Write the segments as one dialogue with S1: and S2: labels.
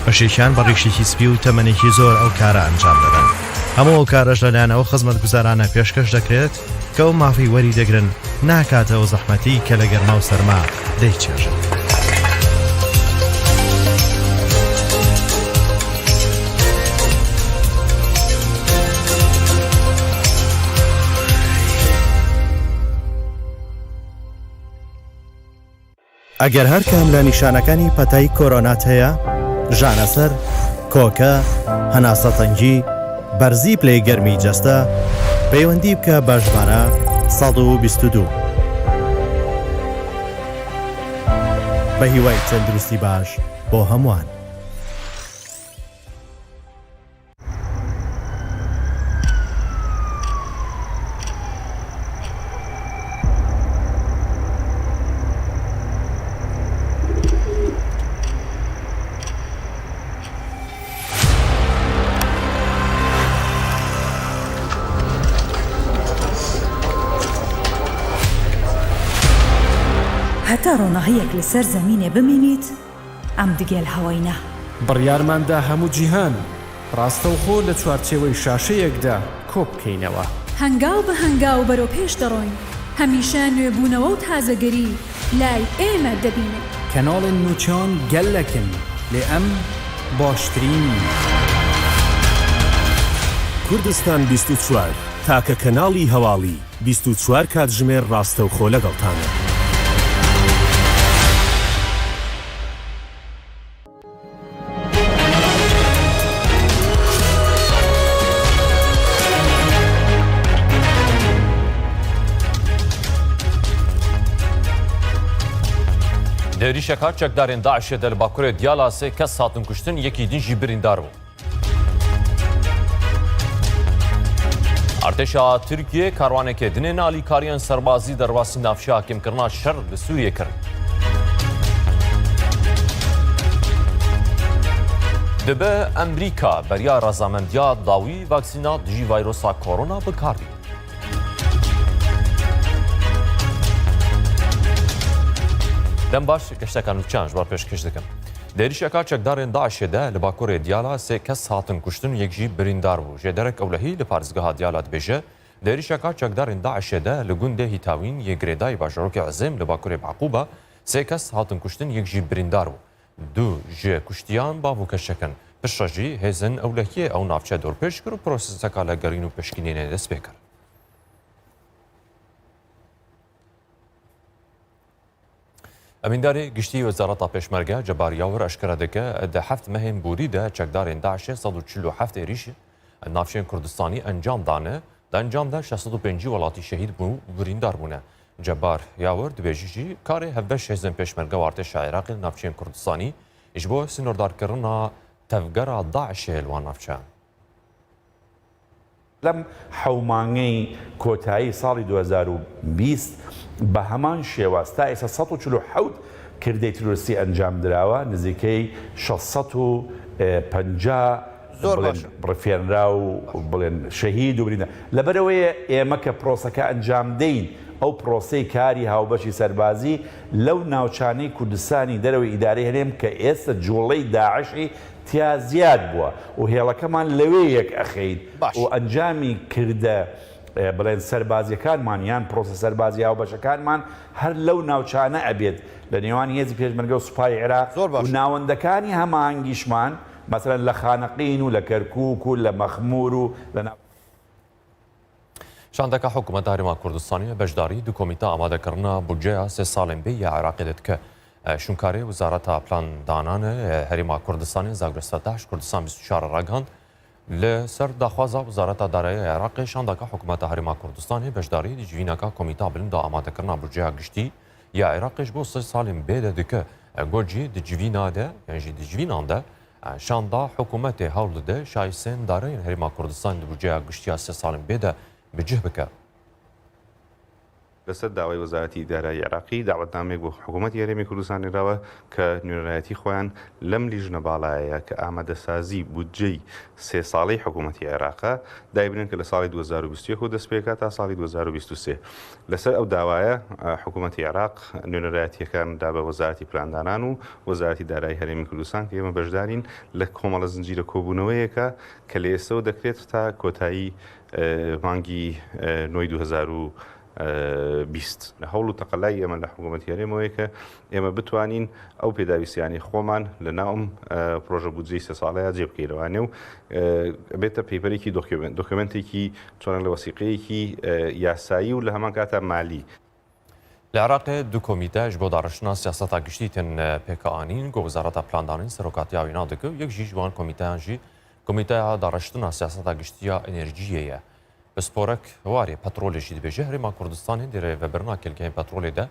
S1: بەشێکیان بە ڕیشێکی سپی و تەمەنێکی زۆر ئەو کارە ئەنجام دەدەن. هەموو ئەو کارەش لەلایەنەوە خزمەتگوزارانە پێشکەش دەکرێت کە ئەو مافی وەری دەگرن ناکاتەوە زەحمەتی کە لە گەرما و سەرما دەیچێژن. ئەگەر هەر کام لە نیشانەکانی پەتای کۆرۆنات هەیە، ژانەسەر، کۆکە، هەناسە تەنگی، بەرزی پلەی گەرمی جەستە، پەیوەندی بکە بە ژمارە 122 بە هیوای تەندروستی باش بۆ هەمووان.
S2: هەتا ڕۆناهەیەک لەسەر زەمینێ بمینیت ئەم دگەل هەوەینە
S3: بڕیارماندا هەموو جیهان ڕاستەوخۆ لە چوارچێوەی شاشەیەکدا کۆ بکەینەوە.
S4: هەنگاو بە هەنگاو بەرەو پێش دەڕۆین، هەمیشە نوێبوونەوە و تازەگەری لای ئێمە دەبینێت.
S3: کەناڵن نوچان گەلەکن لێ ئەم باشترین.
S5: کوردستان 24 تاکە کەناڵی هەواڵی 24 کاتژمێر ڕاستەوخۆ لەگەڵتانە.
S6: دێریشەکە چەکدارên داعشê de li Bakurê Diyala sê kes hatin kuştin, yekî din jî birîndar bû. Artêşa Tirkiye karwanekê dinên alîkariyên serbazî derbasî navçeya hakêmkirina şer li Sûriyê kirin. Dibe Emerîka beriya razamendiya dawî vaksîna dijî vayrosa korona bikar bî. Dem baş geşteka nûçan ji bar pêşkêş dikin. Dêrîşeka çekdarên Daişê de li Bakurê Diyala sê kes hatin kuştin, yek jî birîndar bû. Jê derek ewlehî li Parêzgeha Diyala dibêje, dêrîşeka çekdarên Daişê de li gundê Hîtawîn yê Girêdayî bajarokê Ezêm li Bakurê Beqûba sê kes hatin kuştin, yek jî birîndar bû. Du ji kuştiyan bav û keşekin. Piştre jî hêzin ewlehiyê ew navçe dorpêş kir û proseseka legerîn û pêşkînînê dest pê kir. Emîndarê giştî Wezareta Pêşmerge cebariya wir eşkere dike di heft mehên borî de çekdarên Daişê 147 êrişî navçeyên Kurdistanî encam dane, di encam de 605 welatî şehîd bû û birîndar bûne. Cebar ya wir dibêjî jî karê hevbeş hêzên Pêşmerge û Artêşa Iraqê navçeyên Kurdistanî ji bo sînordarkirina tevgera Daişê li wan navçeyan.
S7: لەم حەومانگەی کۆتایی ساڵی 2020 بە هەمان شێوە تا ئێستا 147 کردەی تروریستی ئەنجام دراوە، نزیکەی 650 ڕفێنرا و بڵێن شەهید و برینە. لەبەرەوەیە ئێمە کە پرۆسەکە ئەنجام دەین ئەو پرۆسەی کاری هاوبەشی سەربازی لەو ناوچانەی کوردستانی دەرەوەی ئیدارەی هەرێم کە ئێستا جوڵەی داعشی تیا زیاد بووە و هێڵەکەمان لەوێ یەک ئەخەین و ئەنجامی کردە بڵێن سەربازیەکانمان یان پرۆسە سەربازی هاوبەشەکانمان هەر لەو ناوچانە ئەبێت لە نێوان هێزی پێشمەرگە و سوپای عێراق و ناوەندەکانی هەماهەنگیشمان مەسەلەن لە خانەقین و لە کەرکووک و لە مەخمور و لە
S6: شاندەکە حکوومەت هەرێما کوردستانی بەشداری دو کۆمیتە ئامادەکردنا بودجەیە سێ ساڵên بێ یا عێراقی دەکە شونکارê Wezareta Plandananê Herêma Kurdistanê Zagresta Daş Kurdistan 24 ragand li ser daxwaza Wezareta Darayê Iraqê şandaka Hikûmeta Herêma Kurdistanê beşdarî di civîneka Komîta Bilinda amadekirina budceya giştî ya Iraqê ji bo sê salên bê de dike got jî di civîna de yan jî di civînan de şanda hikûmetê hewl dide şayîsên dareyên Herêma Kurdistanê di budceya giştiya sê salên bê de bi cih bike.
S8: لەسەر داوای وەزارەتی دارایی عێراقی داوەتنامێک بۆ حکوومەتی هەرێمی کوردستان نێراوە کە نوێنەرایەتی خۆیان لەم لیژنە باڵایەیە کە ئامادەسازی بودجەی 3 ساڵەی حکوومەتی عێراقا دایبنن کە لە ساڵی 2021 و دەست پێکات تا ساڵی 2023 لەسەر ئەو داوایە حکوومەتی عێراق نوێنەرایەتیەکان دا بە وەزارەتی پلاندانان و وەزارەتی دارایی هەرێمی کوردستان کە ئێمە بەشدارین لە کۆمەڵە زنجیرە کۆبوونەوەیەکە کە لە ئێستەوە دەکرێت تا کۆتایی مانگی نۆی 2020 لە هەوڵ و تەقەلای ئێمە لە حکوومەتی هەرێمەوەی کە ئێمە بتوانین ئەو پێداویستیانی خۆمان لە ناوم پرۆژە بودجەی 3 ساڵەیە جێبکەیتەوانێ و بێتە پێیپەرێکی دۆکمنتێکی چۆن لە وەسیقەیەکی یاسایی و لە هەمان کاتە مالی.
S6: لە عێراقê du komîte ji bo daşina siyaseta giştî tên pêkeanîn ku Wezareta Plandanîn serokatiya wî nadike yek jî ji wan komîteyan jî Komîteya Daştina siyaseta giştiya enerjiyê ye. Bi sporek warê petrolê jî dibêje Herêma Kurdistanê dêrê vebirina kelkeyên petrolê de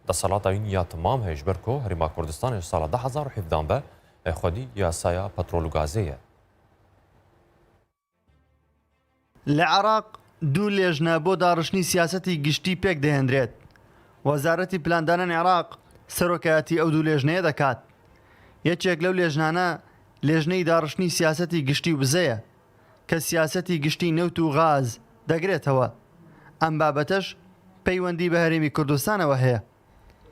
S6: desalata wî ya timam heye ji ber ku Herêma Kurdistanê ji sala 2017 be xwedî yasaya petrol û gazê ye.
S9: لە عێراق دوو لێژنە بۆ داڕشتنی سیاسەتی گشتی پێک دەهێنرێت. وەزارەتی پلاندانان عێراق سەرۆکایەتی ئەو دوو لێژنەیە دەکات. یەکێک لەو لێژنانە لێژنەی داڕشتنی سیاسەتی گشتی و بزەیە کە سیاسەتی گشتی نەوت و غاز دەگرێتەوە. ئەم بابەتەش پەیوەندی بە هەرێمی کوردستانەوە هەیە.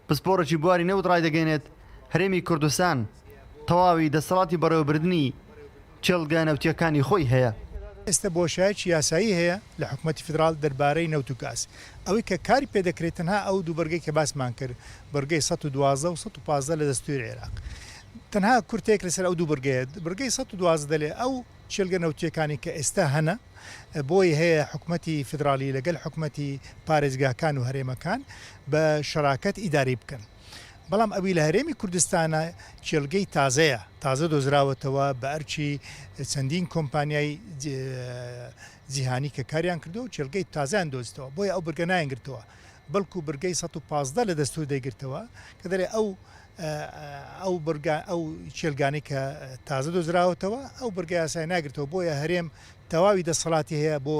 S9: پسپۆڕێکی بواری نەوت ڕایدەگەێنێت هەرێمی کوردستان تەواوی دەسەڵاتی بەڕێوەبردننی چێڵگە نەوتیەکانی خۆی هەیە.
S10: ئێستا بۆشایکی یاسایی هەیە لە حکوومەتی فدرال دەربارەی نەوت و گاز ئەوەی کە کاری پێدەکرێت تەنها ئەو دوو بەرگەی کە باسمان کرد بەرگەی 112 و 115 لە دەستوری عێراق تەنها کورتێک لەسەر ئەو دوو بەرگەی 112 دەلێ ئەو چێلگە نەوتیەکانی کە ئێستا هەنە بۆی هەیە حکوومەتی فدرالی لەگەڵ حکوومەتی پارێزگاکان و هەرێمەکان بە شەراکەت ئیداری بکەن. بەڵام ئەوی لە هەرێمی کوردستانە چێلگەی تازەیە تازە دۆزراوەتەوە بە ئەرچی چەندین کۆمپانیای جیهانی کە کاریان کردو و چێلگەی تازیان دۆزیتەوە بۆیە ئەو بەرگە نایەنگرتەوە بەڵکو بەرگەی 115 لە دەستور دەیگرتەوە کە دەرێ ئەو چێلگانی کە تازە دۆزراوەتەوە ئەو بەرگە یاسای ناگرتەوە بۆیە هەرێم تەواوی دەسەڵاتی هەیە بۆ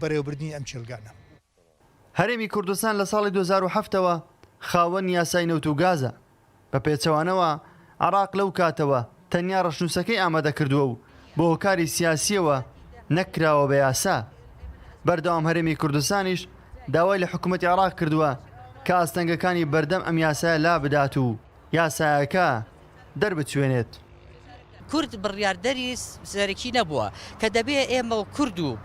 S10: بەڕێوەبردننی ئەم چێلگانە.
S9: هەرێمی کوردستان لە ساڵی 2007ەوە خاوەن یاسای نەوت و گازە بە پێچەوانەوە عێراق لەو کاتەوە تەنیا ڕەشنووسەکەی ئامادە کردووە و بۆ هۆکاری سیاسیەوە نەکراوە بە یاسا. بەردەوام هەرێمی کوردستانیش داوای لە حکوومەتی عێراق کردووە کە ئاستەنگەکانی بەردەم ئەم یاسایە لا بدات و یاسایەکە دەربچوێنێت.
S11: کورد بڕیاردەری سەرەکی نەبووە کە دەبێ ئێمە و کورد و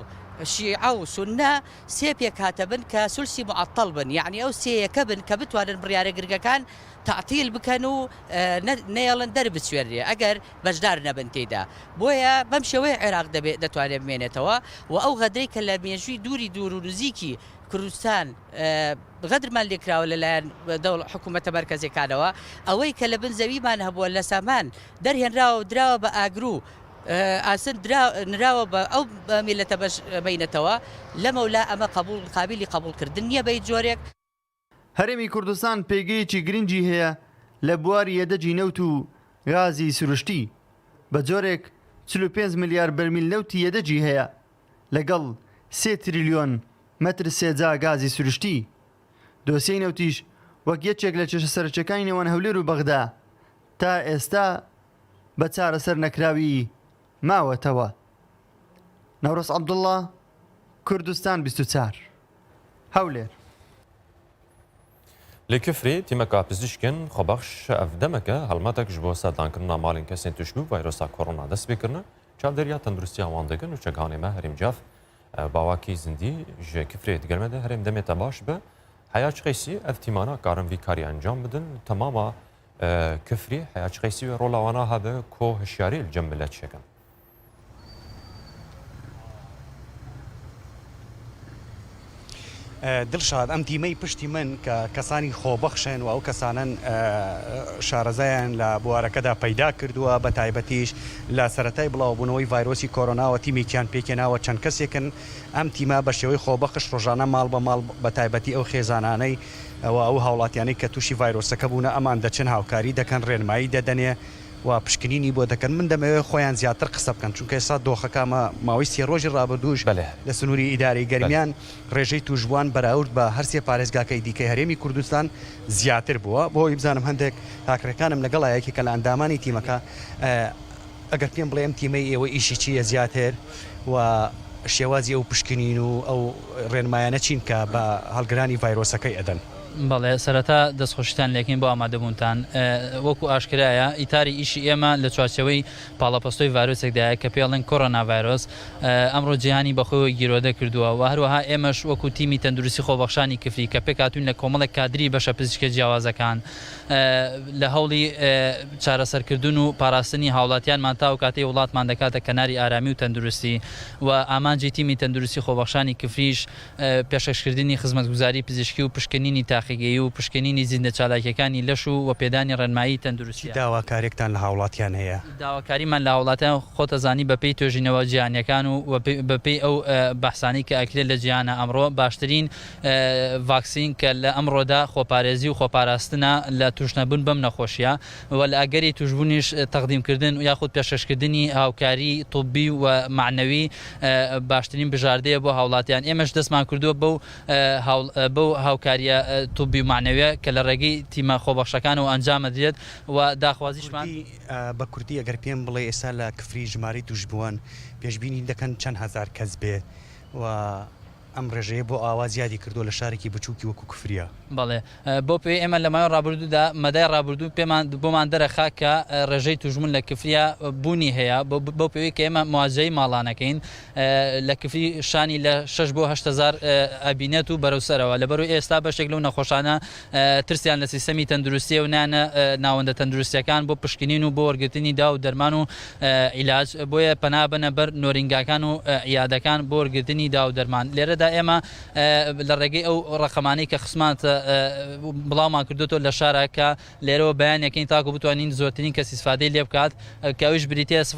S11: شیعە و سونە سێ پێک هاتەبن کە سولسی معەتەڵ بن یعنی ئەو سێیەکە بن کە بتوانن بڕیارە گرگەکان تعتیل بکەن و نەیەڵن دەربچوێنرێ ئەگەر بەشدار نەبن تێدا بۆیە بەم شێوەیە عێراق دەتوانێت بمێنێتەوە و ئەو غەدەی کە لە مێژووی دوور و نزیکی کوردستان غەدرمان لێکراوە لەلایەن حکوومەتە مەرکەزیەکانەوە ئەوەی کە لە بن زەویمان هەبووە لە سامان دەرهێنراوە و دراوە بە ئاگرو ئاسن نراوە بە ئەو میلەتە بینەتەوە لەمەولا ئەمە قابلی قبولکردن نییە بە جۆرێک.
S9: هەرێمی کوردستان پێگەیەکی گرنگی هەیە لە بواری یەدەجی نەوت و غازی سروشتی بە جۆرێک 45 میلیارد بەرمیل نەوتی یەدەجی هەیە لەگەڵ 3 تریلیۆن مەتر سێجا گازی سروشتی. دۆسیەی نەوتیش وەک یەکێک لە کێشە سەرچەکانی نێوان هەولێر و بەغدا تا ئێستا بە چارەسەر نەکراوی ماوەتەوە. نەورۆز عەبدوڵڵا کوردستان 24 هەولێر.
S6: Li Kifrê tîmeka pizîşkên xwebex ev demeke helmetek ji bo serdankirina malên kesên tuşbû vayrosa korona dest pê kirine çavderiya tendurustiya wan dikin û çekanê me herêmcav bawakî zindî ji Kifrê digerme de herêm demê te baş be heya çixêsî ev tîmana karin vî karî encam bidin temama Kifrî heya çixêsî ve rola wana habe ku hişyarî li cem millet çekin.
S12: دڵشاد ئەم تیمەی پشتی من کە کەسانی خۆبەخشن و ئەو کەسانن شارەزایان لە بوارەکەدا پەیدا کردووە بە تایبەتیش لە سەرەتای بڵاوبوونەوەی ڤایرۆسی کۆرۆناوە تیمێکیان پێکێناوە چەند کەسێکن ئەم تیمە بە شێوەی خۆبەخش ڕۆژانە ماڵ بە ماڵ بە تایبەتی ئەو خێزانانەی ئەو هاوڵاتیانەی کە تووشی ڤایرۆسەکە بوونە ئەمان دەچن هاوکاری دەکەن ڕێنمایی دەدەنێ و پشکنینی بۆ دەکەن من دەمەوێت خۆیان زیاتر قسە بکەن چونکە ئێستا دۆخەکەمە ماوەی سێ ڕۆژی ڕابردووش لە سنووری ئیداری گەرمیان ڕێژەی توشبووان بەراورد بە هەرسێ پارێزگاکەی دیکەی هەرێمی کوردستان زیاتر بووە بۆی بزانم هەندێک هاکرەکانم لەگەڵ یەکێکە لە ئەندامانی تیمەکە ئەگەر پێم بڵێم تیمەی ئێوە ئیشی چیە زیاتر و شێوازی ئەو پشکنین و ئەو ڕێنمایانە چین کە بە هەڵگرانی ڤایرۆسەکەی ئەدەن.
S13: بەڵێ سەرەتا دەستخۆشتان لێکین بۆ ئامادەبوونتان وەکو ئاشکرایە ئیتاری ئیشی ئێمە لە چوارچەوەی پاڵەپەستۆی ڤایرۆسێکدایە کە پێڵێن کۆڕۆنا ڤایرۆس ئەمڕۆ جیهانی بەخۆی گیرۆدە کردووە و هەروەها ئێمەش وەکو تیمی تەندروستی خۆبەخشانی کفری کە پێکاتوین لە کۆمەڵێک کادری بەشە پزیشکە جیاوازەکان لە هەوڵی چارەسەرکردن و پاراستنی هاوڵاتیانمان تا و کاتەی وڵاتمان دەکاتە کەناری ئارامی و تەندروستی و ئامانجی تیمی تەندروستی خۆبەخشانی کفریش پێشکەشکردنی خزمەتگوزاری پزیشکی و پشکنینی تاقیگەیی و پشکنینی زیندە چالاکیەکانی لەش و پێدانی ڕێنمایی تەندروستی.
S12: داواکارێکتان لە هاوڵاتیان هەیە؟
S13: داواکاریمان لە هاوڵاتیان خۆتەزانی بەپێی توێژینەوە جیهانیەکان و بەپێی ئەو بەحسانی کە ئەکرێت لە جیهانە ئەمڕۆ باشترین ڤاکسین کە لە ئەمڕۆدا خۆپارێزی و خۆپاراستنە لە توشنەبوون بەم نەخۆشیە و لە ئەگەری توشبوونیش تەقدیمکردن و یاخود پێشکەشکردنی هاوکاری طبی و معنەوی باشترین بژاردەیە بۆ هاوڵاتیان. ئێمەش دەستمان کردووە بەو هاوکاریە توبی معنەویە کە لە ڕێگەی تیمە خۆبەخشەکان و ئەنجامە دێت و داخوازیشمان
S12: بە کوردی ئەگەر پێم بڵێ ئێستا لە کفری ژماری توشبووان پێشبینی دەکەن چەند هزار کەس بێ و ئەم ڕێژەیە بۆ ئاواز یادی کردو لە شارێکی بچووکی وەکو کفریە.
S13: بەڵێ بۆ پێی ئێمە لە مایۆ ڕابردوودا مەدای ڕابردوو پێمان بۆمان دەرەخا کە ڕێژەی توژمون لە کفریە بوونی هەیە بۆ پێوەی کە ئێمە مواجهەی ماڵانەکەین لە کفری شانی لە 6 بۆ 8,000 ئەبینێت و بەرەوسەرەوە لەبەرەوەی ئێستا بەشێک لەو نەخۆشانە ترسیان لە سیستەمی تەندروستیە و نانە ناوەندە تەندروستیەکان بۆ پشکنین و بۆ وەرگرتنی دا و دەرمان و عیلاج بۆیە پەنا بنە بەر نۆرینگاکان و عیادەکان بۆ وەرگرتنی دا و دەرمان. لێرەدا ئێمە لە ڕێگەی ئەو ڕقەمانەی کە خسمانتە بڵاومان کردوتۆ لە شارە کە لێرەوە بەیانەکەین تاکو بتوانین زۆرترین کە سیسفادەی لێ بکات کە ئەوش بریتە 0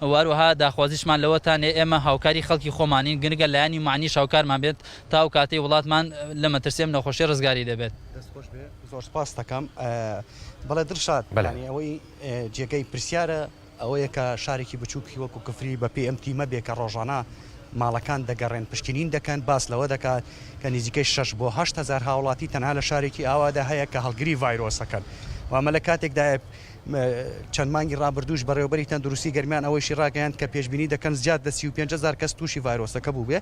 S13: واروها داخوازیشمان لەوەتان ئێمە هاوکاری خەڵکی خۆمانین گرگە لایانی معنی شاوکارمان بێت تا و کاتەی وڵاتمان لە مەترسیم نەخۆشی ڕزگاری دەبێت.
S12: زۆر سپاس دەکەم بەڵێ دڵشاد ئەوەی جێگەی پرسیارە ئەوەیە کە شارێکی بچووکی وەکو کفری بە پێ ئەم تیمە بێ کە ڕۆژانە ماڵەکان دەگەڕێن پشکنین دەکەن باس لەوە دەکات کە نزیکەی 6 بۆ 8,000 هاوڵاتی تەنها لە شارێکی ئاوادا هەیە کە هەڵگری ڤایرۆسەکەن وامە لە کاتێکدا چەند مانگی ڕابردووش بەڕێوەبەری تەندروستی گەرمیان ئەوەیشی ڕاگەیاند کە پێشبینی دەکەن زیاد لە 35,000 کەس تووشی ڤایرۆسەکە بوو بێ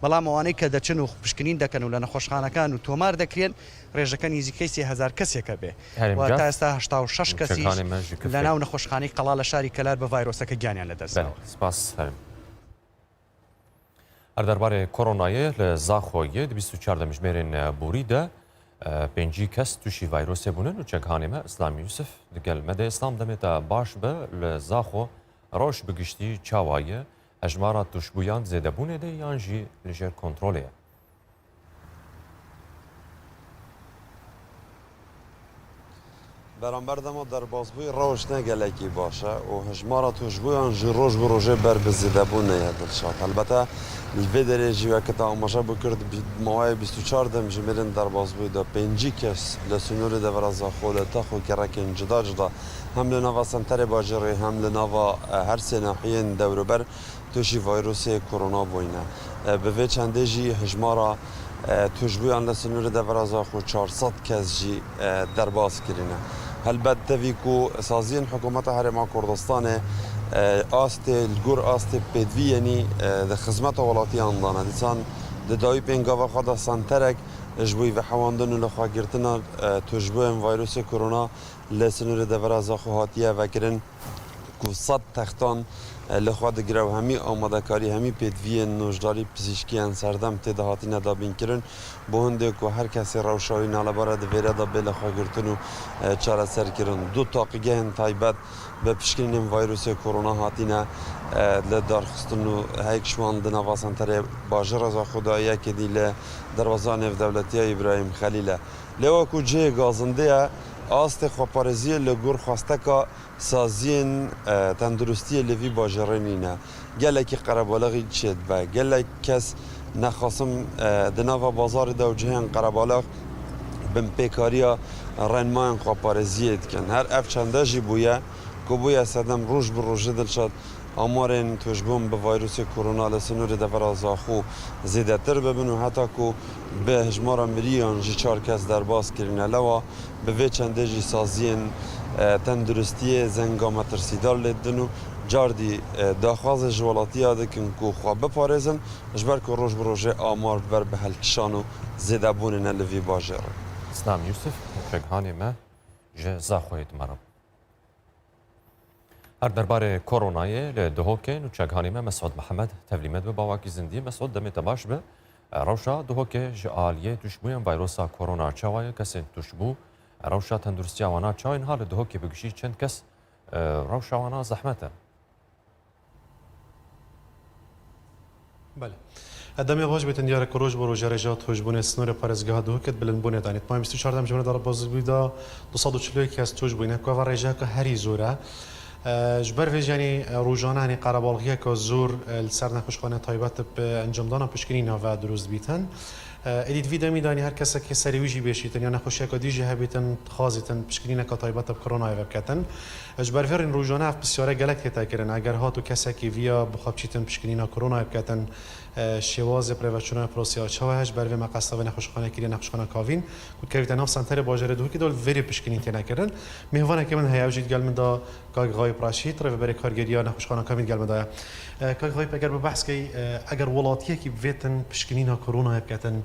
S12: بەڵام ئەوانەی کە دەچن و پشکنین دەکەن و لە نەخۆشخانەکان و تۆمار دەکرێن ڕێژەکە نزیکەی 3,000 کەسێکە بێ تا ئێستا 86 کەسی لە ناو نەخۆشخانەی قەڵا لە شاری کەلار بە ڤایرۆسەکە گیانیان لەدەستەوە.
S6: هەردەربارەی کۆڕۆنایە لە زاخۆیە 24 دەمژمێرێن بوریدا 5 کەس تووشی ڤایرۆسێ بوونن و چەکهانێمە ئیسلامی یوسف دگەل مەدە ئیسلام دەمێتە باش بە لە زاخۆ ڕۆژ بگشتی چاوایە هەژمارە توشبوویان زێدەبوونێدە یانژی لەژێر کۆنتترۆلەیە.
S14: بەرامبەردەمە دەربازبووی ڕەوش نەگەلێکی باشە و هەژمارە توشبوویان ژی ڕۆژ بە ڕۆژێ بەر بزیدەبوونەیە دڵشاد هەلبەتە لێ دەرێژیوەکەتا ئاماژە بکرد ماوەیە 24 دەمژمێرن دەربازبوویدا 5 کەس لە سنووری دەڤرە زاخۆ لە تەخ و کێڕەکێن جدا جدا هەم لە ناوا سەمتەرێ باژێڕێ هەم لە ناوا هەر سێ ناحیەن دەوروبەر تووشی ڤایرۆسی کۆڕۆنا بووینە بەvê چەندێژی هەژمارە توشبوویان لە سنووری دەڤرە زاخۆ 400 کەس جی دەرباز کردینە. هەلبەت تەویک و سازیên حکوومەتە هەرێما کوردستانê astê li gor astê pêdiviyênî di xizmeta welatiyan dane dîsan di dawî pêngava xwe de senterek ji bo vehewandin û lixwegirtina tujbuyên vayrosê korona li sînûrê devera zaxwe hatiye vekirin ku 100 textan li xwe digire û hemî amadekarî hemî pêdiviyên nojdarî pizîşkiyan serdem tê de hatîne dabînkirin bo hindê ku her kesê rewşawî nalebara divêre da bê lixwegirtin û çareserkirin du taqîgehên taybet bi pişkinên vayrosê korona hatîne li darxistin û heyek şwan di nava senterê bajêra Zaxodayiyekê dî li derwaza Nêvdewletiya İbrahîm Xelîl e. Lê weku cihê gazindê ye astê xweparêziyê li gor xwesteka saziyên tenduristiyê li vî bajarê nîne. Gelekî qerebaleğî çê dibe. Gelek kes nexwasim di nava bazarê de û cihên qerebaleq bin pêkariya ڕێنمایان خواپارێزیە دکەن هەر ئەف چەندە ژی بووە کو بووە سەدەم ڕۆژ بە ڕۆژە دڵشاد ئامارێن توێژبووم بە ڤایرۆسی کۆرۆنا لە سنووری دەڤەرازاخۆ زیێدەتر ببن و هەتا کو بە هژمارە ملیۆن ژی 4 کەس دەرباز کردنە لەوە بەvê چەندێژی سازیên تەندروستیê zenga metirsidar lê din û cardî daxwazê ji welatiya dikin ku xwe biparêzin ji ber ku roj bi rojê amar ber bi helkişan û zêdebûnê li vî bajêrê.
S6: İslam Yusuf çekhanê me ji Zaxoyê dimerim. Her derbarê koronayê li dihokên û çekhanê me Mesud Mihemed tevlîmet bi bawakî zindî. Mesud demê te baş be. Rewşa dihokê ji aliyê tuşbûyên vayrosa korona çawaye kesên tuşbû rewşa tenduristiya wana çawên ha li dihokê bi gişî çend kes rewşa wana zehmet e.
S15: بله ادامه باش بتن دیار کروج برو جرجات هجبون سنور پارزگاه دو کت بلند بونه دانیت ما 24 جمله دار باز بیدا 240 کس توج بینه کو و رجا که هری زوره جبر ویجانی روزانه یعنی قربالغیه که زور سر نخوشخانه تایبات به انجام دادن پشکنینا و درست بیتن ادید ویدا میدانی هر کسی که سریویجی بشیتن یا نخوشیه که دیجی هبیتن خازیتن پشکنینا که تایبات به کرونا وبکتن جبر فرین روزانه بسیاره گلک هتا کردن اگر هاتو کسی که ویا بخواب چیتن پشکنینا کرونا وبکتن شواز پروچونه پروسیا چاهش بر و مقصد و نخوشخانه کی نخوشخانه کاوین کو کویت ناف سنتر باجره دو که دول وری پشکنین تنا کردن میوانه که من هیاجید گل من دا کاغ غای پراشیت رو بر کارگریا نخوشخانه کاوین گل من دا کاغ غای اگر به بحث کی اگر ولاتیه کی ویتن پشکنینا کرونا وبکتن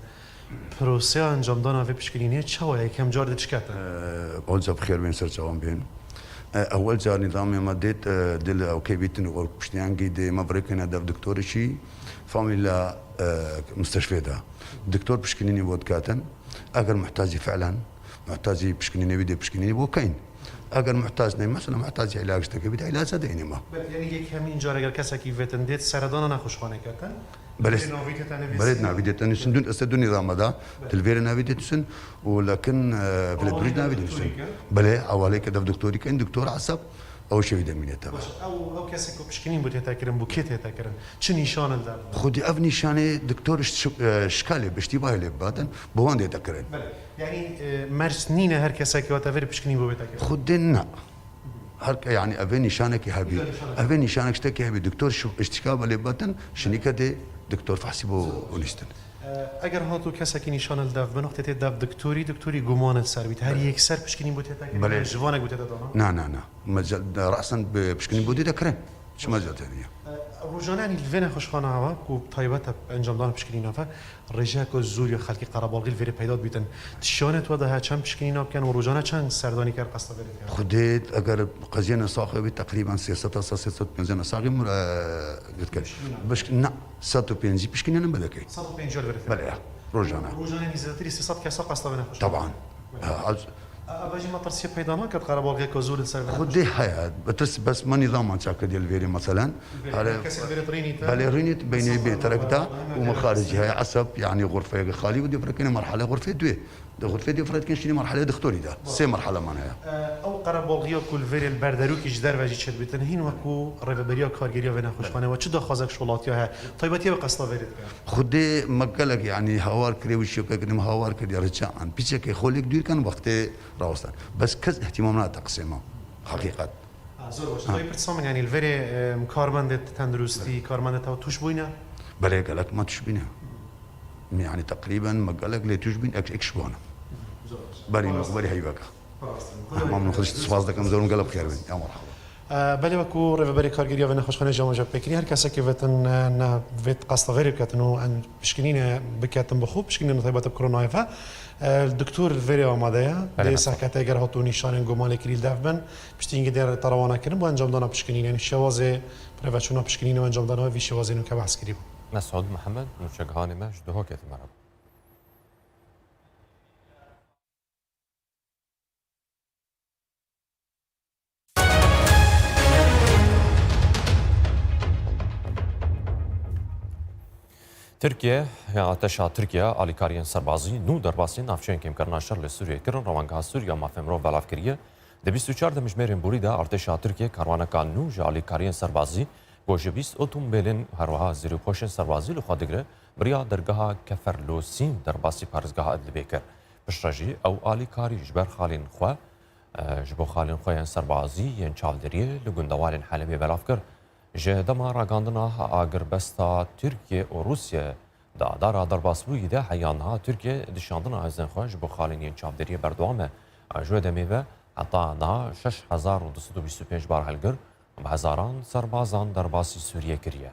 S15: پروسیا انجام دادن و پشکنینه چاوه کم جار دشکت
S16: اول جاب خیر بین سر چاوم بین اول جار نظام مادت دل او كيبيتن او بشتيانجي دي مبركنا داف دكتور شي فاميلا مستشفى ده دكتور بشكنيني بود كاتن اگر محتاجي فعلا محتاجي بشكنيني بيدي بشكنيني بو كاين اگر محتاج ني مثلا محتاج علاج تك بيدي علاج ديني ما
S15: يعني یک همین جار اگر کسی کی ویتن دید سردان نخوشخانه کاتن
S16: بلد نافيدتن سندون استدون نظام ده تلفير نافيدتن ولكن في البريد نافيدتن بله حوالي كده دكتوري كان دكتور عصب او شيء دمينه تبع
S15: او كاسي کو پشکنین بود تاکرن بوکیت تاکرن چه نشان دار
S16: خودي اف نشانه دكتور اشكالي باشتباه له بعدن بوان ده تاکرن
S15: يعني مرس نينه هر کسی که وتفر پشکنین بود تاکرن
S16: خودنا هر يعني افي نشانك هبي افي نشانك اشتكي هبي دكتور شو اشتكاء له بعدن شنيكه دكتور فحسبه ونستن
S15: اگر هاتو کسی که نشان الدف به نقطه دف دکتوری گمان سر بیت هر یک سر پشکنین بود تاکرن جوانه بود
S16: دانا نه مجال راسا بشکنین بود تاکرن شو مجال ثانيه
S15: روزانه يعني الفينا خوشخانه هوا کو طيبات انجام دادن پشکنینا و رجاک و زوری خلقی قربالغی الفری پیدا بیتن تشانت وده چند پشکنینا بکن و روزانه چند سردانی کار قصد برید
S16: خودت اگر قضیه صاحبی تقریبا 350 صاحب قلت كده باش لا 150 پشکنینا بلکه
S15: 150 برید
S16: بله روزانه
S15: زیاتری 300 کسا قصد برید
S16: طبعا
S15: باجي ما ترسي پیدا ما کرد قربالغی کو زور سر
S16: خودي حياه بس ما نظام تاعك ديال الفيري مثلا باليرينيت بين بيتركتا ومخارجها عصب يعني غرفه خالي ودي فركنا مرحله غرفه دوي غرفه دي فرات كاين شي مرحله دكتوري ده سي مرحله معناها
S15: او قربالغي كل فيري البردرو كي جدار واجي تشد بتن هين وكو ريفبريا كارجيريا ونا خوشخانه و چه دخوازك شولاتيا طيبتي بقصه فيريت
S16: خودي مقلك يعني هوار كري وشو كدم هوار كدي رجع عن بيچك خولك دير كان وقت راوستان بس كز اهتمامنا تقسيمه حقيقه
S15: زور باش طيب تصمم يعني الفيري كارماند تندرستي كارماند تو توش بوينا
S16: بلا قالك ما تشبينها يعني تقريبا ما قالك لي تشبين اكشبونه بري مخبري هيبك ما بناخذش تصفاز داك مزور قلب خير يا مرحبا
S15: بله وكو ريفبري كارجيريا ونا خوشخانه جام جاب بكري هر کسی که وتن ويت قصد غير بكاتنو ان بشكنين بكاتن بخوب بشكنين طيبات كورونا فا الدكتور الفيري اماديا دي ساكاتا اگر هاتو نشان گمال کریل دافبن پشتینگ در تروانا کردن بو انجام دادن پشکنین یعنی شوازه پروچونا پشکنین و انجام دادن وی شوازه نو که بحث کردیم
S6: مسعود محمد نوشگهان مش دهوکت مرب ترکیه یا تشا ترکیه آلیکاریان سربازی نو درباسی نافچین کم کرنا شر لسوریه کرن روانگاه سوریا مافمرو بلاف کریه د 24 دمجمرین بوری دا ارتشا ترکیه کاروانکان نو ژ آلیکاریان سربازی گوجبیس اوتومبیلن هروها زیرو پوشن سربازی لو خادگره بریا درگاه کفرلوسین درباسی پارزگاه ادلبیکر پشتڕژی ئەو ئالیکاری ji ber xalên xwe ji bo xalên xwe yên serbazî yên çavdêriyê li gundewalên Helebê belav kir ji dema ragandina agirbesta Tirkiye û Rûsye da dara derbasbûyî de heyaniha Tirkiye dişandina hêzên xwe ji bo xalên yên çavdêriyê berdewam e ji wê demê ve heta niha 6225 bar helgir bi hezaran serbazan derbasî Sûriye kiriye.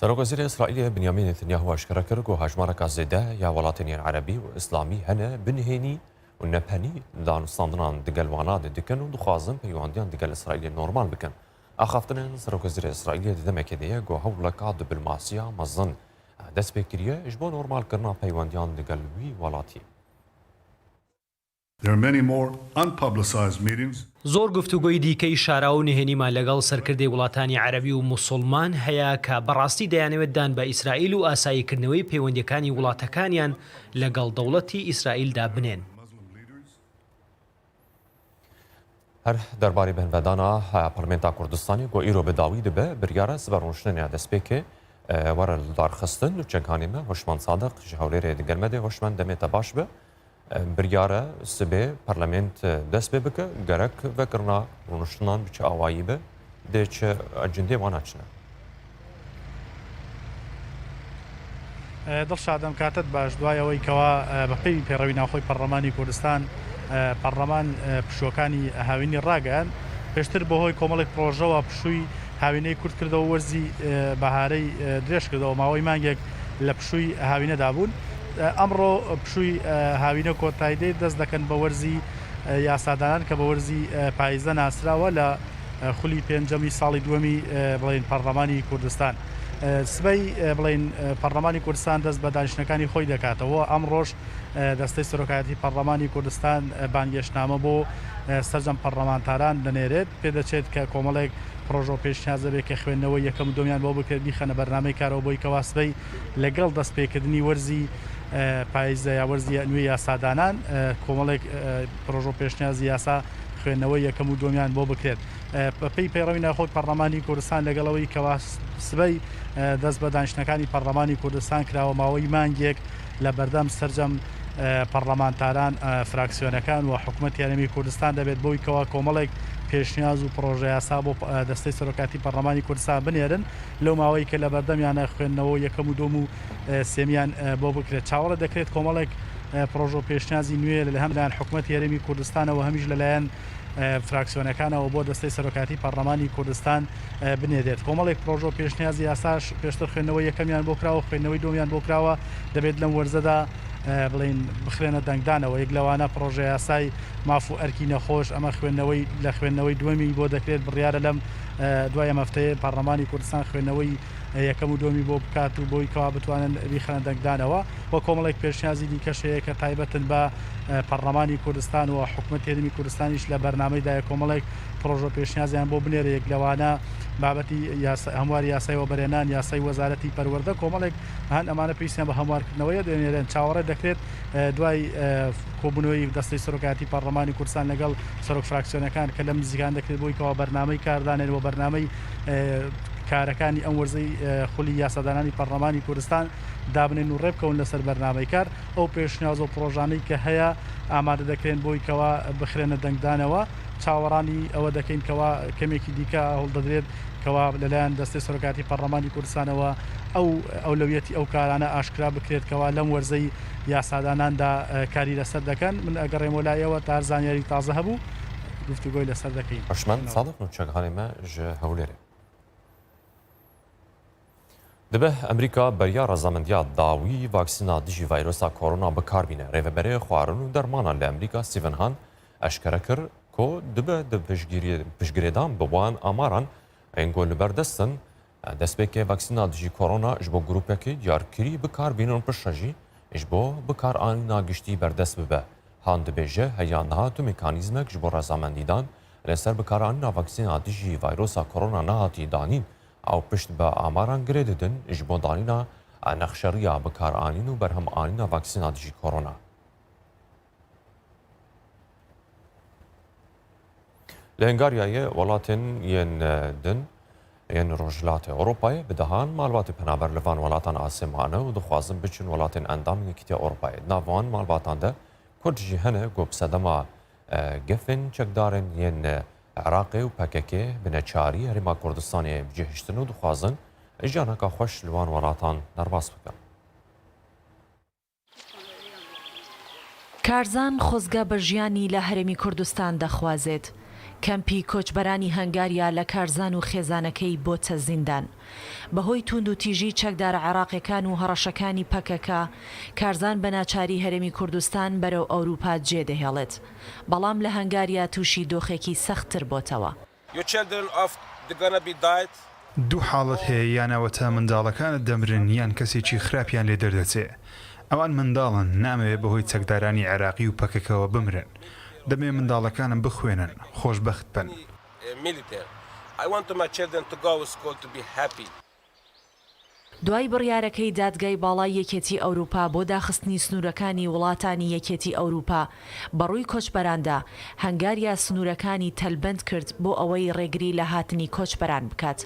S6: سەرۆکوەزیرە ئیسرائیلە بنیامین نێتنیاهو ئاشکرا کرد و هەژمارەکە زێدە یا وڵاتانیان عەرەبی و ئیسلامی هەنە بنهێنی و نەپەنی دانوستاندنان دگەل وانا دکن و دخوازن پەیوەندیان دگەل ئیسرائیلە نۆرمال بکەن. ئاخافتنên سەرۆکوەزیرە ئیسرائیلە دەمێکێدەیە گۆ هەوڵەکە دیپلۆماسیە مەزن دەست پێ کردیە ji بۆ نۆرمالکردنا پەیوەندیان دگەل وی وڵاتی.
S17: زۆر گفتوگۆی دیکەی شارا و نهێنیمان لەگەڵ سەرکردەی وڵاتانی عەرەبی و موسڵمان هەیە کە بەڕاستی دەیانەوێت دان بە ئیسرائیل و ئاساییکردنەوەی پەیوەندیەکانی وڵاتەکانیان لەگەڵ دەوڵەتی ئیسرائیلدا بنێن.
S6: هەر دەربارەی بەهێنەدانا پەرلەمێنتا کوردستانی گۆ ئیرۆ بەداوی دەبێ بریارە سبەرڕۆشتنیا دەستپێکێ وەرە دارخستن و چەندکانێمە هۆشمان سادق ji هەولێرێ دگەلمەدێ هۆشمان دەمێتە باش بە بریارە سبێ پەرلەمێنت دەست پێ بکە گەرەک vekirina rûniştinan biçe awayî be dê çi ecindê wan naçine.
S18: دڵشادەم کاتت باش دوای ئەوەی کەوا بەپێی پێڕەوی ناوخۆی پەرلەمانی کوردستان پەرلەمان پشوەکانی هاوینی ڕاگەیان پێشتر بەهۆی کۆمەڵێک پرۆژەوە پشووی هاوینەی کورد کردەوە وەرزی بەهارەی درێژ کردەوە ماوەی مانگێک لە پشووی هاوینەدا بوون. ئەمڕۆ پشووی هاوینە کۆتایدەی دەست دەکەن بە وەرزی یاسادانان کە بە وەرزی پاییزە ناسراوە لە خولی پێنجەمی ساڵی دووەمی بڵێن پەرلەمانی کوردستان. سبەی بڵێن پەرلەمانی کوردستان دەست بە دانیشتەکانی خۆی دەکاتەوە ئەمڕۆژ دەستەی سەرۆکایەتی پەرلەمانی کوردستان بانگێشتنامە بۆ سەرجەم پەرلەمانتاران دەنێرێت پێدەچێت کە کۆمەڵێک پرۆژۆ پێشنیاز دەبێت کە خوێندنەوەی یەکەم دۆمیان بۆ بکرێت بیخەنە بەرنامەی کارەوە بۆی کەوا سبەی لەگەڵ دەستپێکردنی وەرزی پاییزە یا وەرزی نوێی یاسادانان کۆمەڵێک پرۆژۆ پێشنیازی یاسا خوێندنەوەی یەکەم و دۆمیان بۆ بکرێت. پێی پەیڕەوی ناخۆی پەرلەمانی کوردستان لەگەڵەوەی کەوا سبەی دەست بە دانیشتەکانی پەرلەمانی کوردستان کراوە ماوەی مانگێک لە بەردەم سەرجەم پەرلەمانتاران فراکسیۆنەکان و حکوومەتی هەرێمی کوردستان دەبێت بۆی کەوا کۆمەڵێک پێشنیاز و پرۆژە یاسا بۆ دەستەی سەرۆکاتی پەرلەمانی کوردستان بنێرن لەو ماوەی کە لە بەردەمیانە خوێندنەوە یەکەم و دۆم و سێمیان بۆ بکرێت. چاوەڕە دەکرێت کۆمەڵێک پرۆژۆ پێشنیازی نوێ لە هەملایەن حکوومەتی هەرێمی کوردستانەوە هەمیش لەلایەن فراکسیۆنەکانەوە بۆ دەستەی سەرۆکاتی پەرلەمانی کوردستان بنێرێت. کۆمەڵێک پرۆژۆ پێشنیازی یاساش پێشتر خوێندنەوەی یەکەمیان بۆ کراوە خوێندنەوەی دۆمیان بۆ کراوە دەبێت لەم وەرزەدا بڵین بخرێنە دەنگدانەوە یەک لەوانە پرۆژە یاسای ماف و ئەرکی نەخۆش ئەمە خوێندنەوەی لە خوێندنەوەی دووەمی بۆ دەکرێت بڕیارە لەم دوای ئەمەفتەیە پەرلەمانی کوردستان خوێندنەوەی یەکەم و دۆمی بۆ بکات و بۆی کەوا بتوانن بیخەنە دەنگدانەوە بۆ کۆمەڵێک پێشنیازی دیکەشەیە کە تایبەتن بە پەرلەمانی کوردستان و حکوومەتی هەرێمی کوردستانیش لە بەرنامەیدا کۆمەڵێک پرۆژۆ پێشنیازیان بۆ بنێرە یەک لەوانە بابەتی هەموار یاسای وەبەرێنان یاسای وەزارەتی پەروەردە کۆمەڵێک هەن ئەمانە پێویستیان بە هەموارکردنەوەیە دەنێرێن چاوەڕێ دەکرێت دوای کۆبوونەوەی دەستەی سەرۆکاتی پەرلەمانی کوردستان لەگەڵ سەرۆک فراکسیۆنەکان کە لە نزیکان دەکرێت بۆی کەوا بەرنامەی کاردانێن و بەرنامەی کارەکانی ئەم وەرزەی خولی یاسادانانی پەرلەمانی کوردستان دابنێن و ڕێبکەون لەسەر بەرنامەی کار ئەو پێشنیاز و پرۆژانەی کە هەیە ئامادە دەکرێن بۆی کەوا بخرێنە دەنگدانەوە چاوەڕانی ئەوە دەکەین کەوا کەمێکی دیکە هەوڵ دەدرێت کەوا لەلایەن دەستەی سەرۆکاتی پەرلەمانی کوردستانەوە ئەولەویەتی ئەو کارانە ئاشکرا بکرێت کەوا لەم وەرزەی یاساداناندا کاری لەسەر دەکەن من ئەگەڕێمە لایەوە تا زانیاری تازە هەبوو گفتوگۆی لەسەر دەکەین.
S6: هەشمان سادق نوچەکانێمە ji هەولێرێ. دەبێ ئەمریکا بەریا ڕەزامەندیا داوی ڤاکسینە دژی ڤایرۆسا کۆڕۆنا بەکاربینە. ڕێڤەبەرەیە خواردن و دەرمانە لە ئەمریکا ستیڤن هان ئەشکەرە کرد کۆ دەبێ پشتگیرێدان بوان ئاماران ئەنگۆ لەبەردەستن دەستپێکێ ڤاکسینە دژی کۆڕۆنا ji بۆ گروپێکی دیارکری بکاربینن پشتەژی ji بۆ بکارانینا گشتی بەردەست ببە. هان دەبێژە هەیانها تو میکانیزمێک ji بۆ ڕەزامەندیدان لەسەر بکارانینا ڤاکسینە دژی ڤایرۆسا کۆڕۆنا نەهاتی دانین ئەو پشت بە ئاماران گرێ دەدن ji بۆ دانینا نەخشەریە بکارانین و بەرهەمانینا ڤاکسینە دژی کۆڕۆنا. لە هەنگاریایە وڵاتên yên din یەن ڕۆژهڵاتی ئەوروپای بدەهان ماڵباتی پەنابەر لەوان وڵاتان ئاسێمانە و دخوازن بچن وڵاتین ئەندام یەکیتیا ئەوروپای ناوان ماڵباتاندا کورجی هەنە گۆپسەدەما گەفن چەکدارن یەن عراقی و پەکەکێ بنەچاری هەرێما کوردستانی بجێهشتن و دخوازن ژیانەکە خۆش لەوان وڵاتان دەرباس بکەن.
S19: کارزان خۆزگە بە ژیانی لە هەرێمی کوردستان دەخوازێت. کەمپی کۆچبەرانی هەنگاریا لە کارزان و خێزانەکەی بۆتە زیندان. بەهۆی توند و تیژی چەکدارە عێراقیەکان و هەڕەشەکانی پەکەکە کارزان بە ناچاری هەرێمی کوردستان بەرەو ئەوروپا جێدەهێڵێت. بەڵام لە هەنگاریا تووشی دۆخێکی سەختتر بۆتەوە.
S20: دوو حاڵەت هەیە یانەوەتە منداڵەکانت دەمرن یان کەسێکی خراپیان لێ دەردەچێ. ئەوان منداڵن نامەوێت بەهۆی چەکدارانی عێراقی و پەکەکەوە بمرن. دەمێ منداڵەکانم بخوێنن خۆشبەخت بن.
S19: دوای بڕیارەکەی دادگای باڵای یەکێتی ئەوروپا بۆ داخستنی سنوورەکانی وڵاتانی یەکێتی ئەوروپا بەڕووی کۆچبەراندا هەنگاریا سنوورەکانی تەلبەند کرد بۆ ئەوەی ڕێگری لە هاتنی کۆچبەران بکات.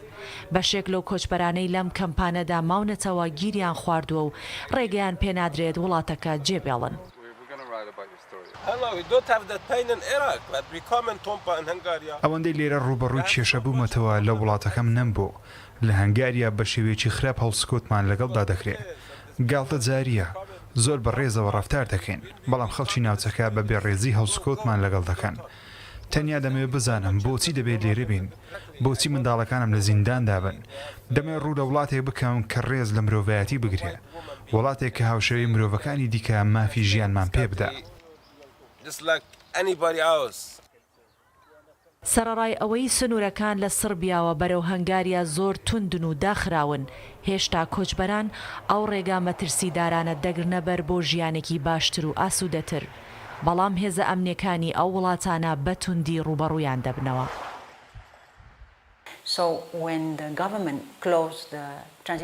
S19: بەشێک لەو کۆچبەرانەی لەم کەمپانەدا ماونەتەوە گیریان خواردووە و ڕێگەیان پێنادرێت وڵاتەکە جێبێڵن.
S20: ئەوەندەی لێرە ڕوبەڕووی کێشە بوومەتەوە لە وڵاتەکەم نەمبوو لە هەنگاریا بە شێوەیەکی خراپ هەڵسکۆتمان لەگەڵدا دەکرێت. گاڵتە جاریە زۆر بە ڕێزەوە ڕەفتار دەکەین بەڵام خەڵکی ناوچەکە بە بێڕێزی هەڵسکۆتمان لەگەڵ دەکەن. تەنیا دەمەوێت بزانم بۆچی دەبێت لێرە بین بۆچی منداڵەکانم لە زینداندا بن. دەمەوێت ڕوو لە وڵاتێک بکەم کە ڕێز لە مرۆڤایەتی بگرێ وڵاتێک کە هاوشەوی مرۆڤەکانی دیکە مافی ژیانمان پێ بدە.
S19: سەرەڕای ئەوەی سنوورەکان لە سربیاوە بەرەو هەنگاریا زۆر توندن و داخراون هێشتا کۆچبەران ئەو ڕێگا مەترسیدارانە دەگرنە بەر بۆ ژیانێکی باشتر و ئاسوودەتر. بەڵام هێزە ئەمنیەکانی ئەو وڵاتانە بە توندی ڕوبەڕوویان دەبنەوە.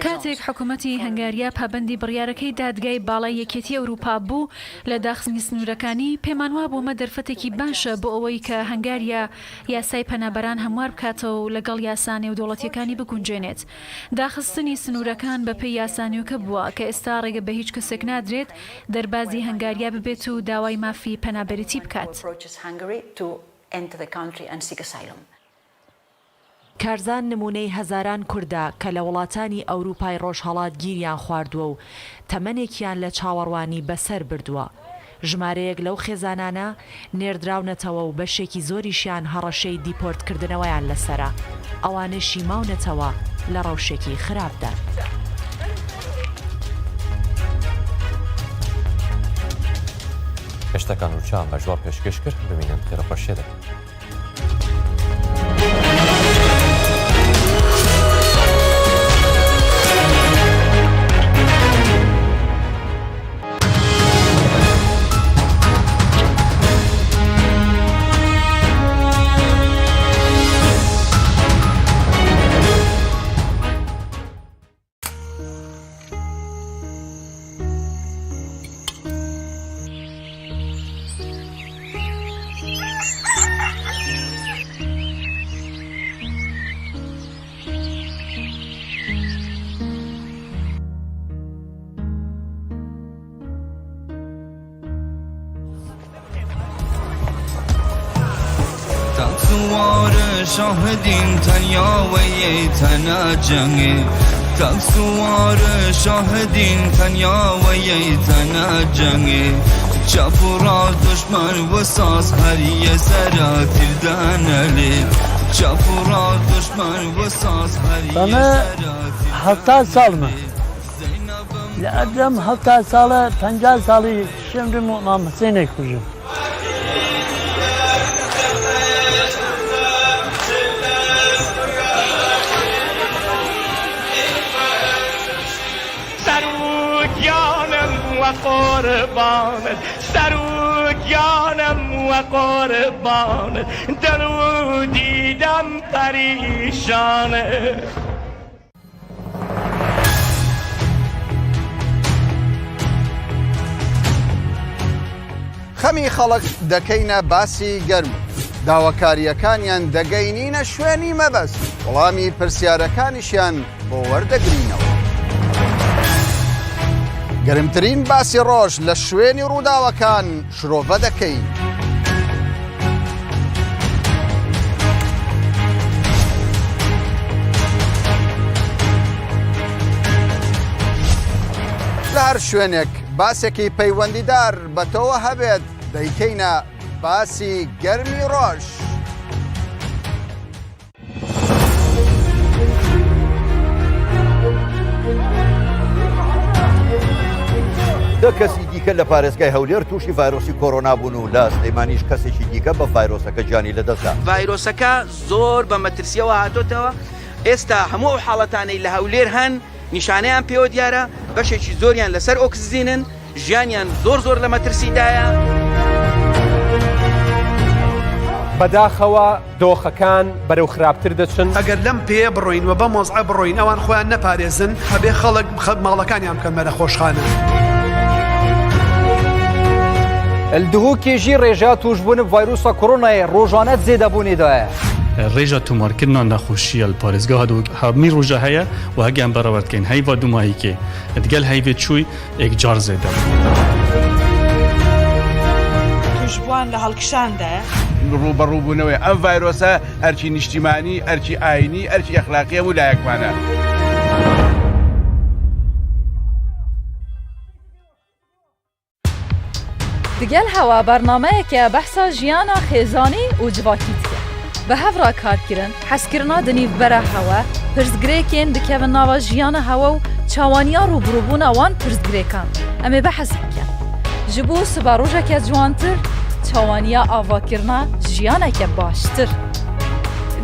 S4: کاتێک حکوومەتی هەنگاریا پابەندی بڕیارەکەی دادگای باڵای یەکێتی ئەوروپا بوو لە داخستنی سنوورەکانی پێمانوا بوومە دەرفەتێکی باشە بۆ ئەوەی کە هەنگاریا یاسای پەنابەران هەموار بکاتەوە و لەگەڵ یاسانێ و دەوڵەتیەکانی بگونجێنێت. داخستنی سنوورەکان بەپێی یاسانیوکە بووە کە ئێستا ڕێگە بە هیچ کەسێک نادرێت دەربازی هەنگاریا ببێت و داوای مافی پەنابەرێتی بکات.
S19: کارزان نمونەی هەزاران کووردا کە لە وڵاتانی ئەوروپای ڕۆژهەڵات گیریان خواردووە و تەمەنێکیان لە چاوەڕوانی بەسەر بردووە. ژمارەیەک لەو خێزانانە نێردراونەتەوە و بەشێکی زۆریشیان هەڕەشەی دیپۆرتکردنەوەیان لەسەرە. ئەوانەشی ماونەتەوە لە ڕەوشێکی خراپدا.
S6: هێشتەکان و چا مەژوار پێشکەش کرد ببینن خێرە پەشێدە.
S21: شاهدین تنیا و یه تنها جنگه تک سوار شاهدین تنیا و یه تنها جنگه چپ و راست دشمن و ساز هر یه سراتیر دانله چپ و راست دشمن و ساز هر یه سراتیر
S22: هەفتاد ساڵمە لە ئەدەم هەفتاد ساڵە 50 ساڵی شێمرم و مام حسێنێک کوژم.
S23: قربانت سروگیانم و قربانت درو دیدم پریشانه
S24: خەمی خەڵک دەکەینە باسی گەرم
S1: داواکاریەکانیان دەگەینینە شوێنی مەبەست وەڵامی پرسیارەکانیشیان بۆ وەردەگرینەوە. گەرمترین باسی ڕۆژ لە شوێنی ڕووداوەکان شرۆڤە دەکەین. لە هەر شوێنێک باسێکی پەیوەندیدار بەتەوە هەبێت دەیکەینە باسی گەرمی ڕۆژ.
S2: دە کەسی دیکە لە پارێزگای هەولێر تووشی ڤایرۆسی کۆڕۆنا بوون و لە سلەیمانیش کەسێکی دیکە بە ڤایرۆسەکە جانی لەدەستدا.
S3: ڤایرۆسەکە زۆر بە مەترسیەوە هاتۆتەوە. ئێستا هەموو ئەو حاڵەتانەی لە هەولێر هەن نیشانەیان پێوە دیارە، بەشێکی زۆریان لەسەر ئۆکسزینن، ژیانیان زۆر لە مەترسیدایە.
S24: بەداخەوە دۆخەکان بەرەو خراپتر دەچن.
S25: ئەگەر لەم پێ بڕۆین و بە مۆزعە بڕۆین ئەوان خۆیان نەپارێزن هەبێ خەڵک ماڵەکانیان بکەن بەرە خۆشخانە.
S26: الدهوکێژی ڕێژا توشبوون ڤایرۆسە کۆڕۆنایە ڕۆژانە زێدەبوونیدایە.
S27: ڕێژە تۆمارکردنا نەخۆشیە لە پارێزگا هەمی ڕۆژە هەیە و هەگیان بەڕەوەردکەین هەیڤ دوماهیکێ دگەل هەیڤێ چووی ئێکجار زێدە.
S28: توشبووان لە هەڵکشاندایە.
S29: ڕوبەڕووبوونەوەی ئەم ڤایرۆسە ئەرکی نیشتیمانی، ئەرکی ئاینی، ئەرکی ئەخلاقیە و لایەکمانە.
S30: دگەل هەوا بەرنامەیەکە بەحسا ژیانە خێزانی و جڤاکی دکە. بە هەڤرا کارکردن، حەزکردنا دنیڤ بەرە هەوە، پرسگرێکێن دکەون ناوە ژیانە هەوە و چاوانیا ڕوبڕووبوونا وان پرسگرێکان. ئەمێ بەحەز بکەن. ji bo siba rojeke ciwantir, çawaniya avakirina jiyaneke baştir.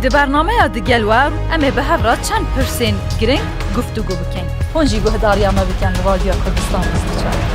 S30: Di bernameya digelwer em ê bi hevra çend pirsên giring guftûgû bikin. Hûn jî guhdariya me bikin li Radiyo Kurdistan Bistiçar.